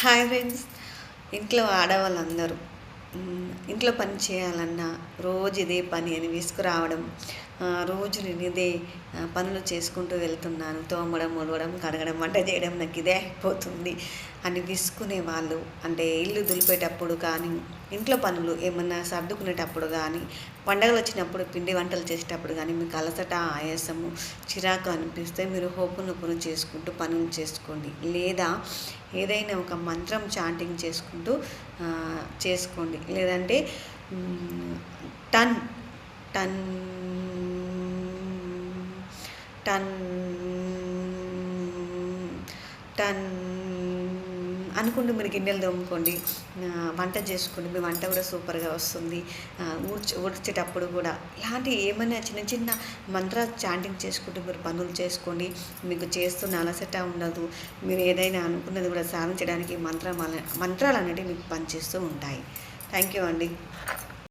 Hi friends. ఇంట్లో ఆడవాళ్ళందరూ ఇంట్లో పని చేయాలన్నా రోజు ఇదే పని అని విసుకురావడం, రోజు నేను ఇదే పనులు చేసుకుంటూ వెళ్తున్నాను, తోమడం, ఉడవడం, కడగడం, వంట చేయడం నాకు ఇదే అయిపోతుంది అని విసుకునే వాళ్ళు, అంటే ఇల్లు దులిపేటప్పుడు కానీ, ఇంట్లో పనులు ఏమన్నా సర్దుకునేటప్పుడు కానీ, పండగలు వచ్చినప్పుడు పిండి వంటలు చేసేటప్పుడు కానీ మీకు అలసట, ఆయాసము, చిరాకు అనిపిస్తే మీరు హోపునొప్పును చేసుకుంటూ పనులు చేసుకోండి. లేదా ఏదైనా ఒక మంత్రం చాంటింగ్ చేసుకుంటూ చేసుకోండి. లేదంటే టన్ టన్ టన్ టన్ అనుకుంటూ మీరు గిన్నెలు తోముకోండి, వంట చేసుకోండి. మీ వంట కూడా సూపర్గా వస్తుంది. ఊడ్చేటప్పుడు కూడా ఇలాంటి ఏమైనా చిన్న చిన్న మంత్ర చాంటింగ్ చేసుకుంటూ మీరు పనులు చేసుకోండి. మీకు చేస్తున్న అలసట ఉండదు. మీరు ఏదైనా అనుకున్నది కూడా సాధించడానికి మంత్రాలు అనేవి మీకు పనిచేస్తూ ఉంటాయి. థ్యాంక్ యూ అండి.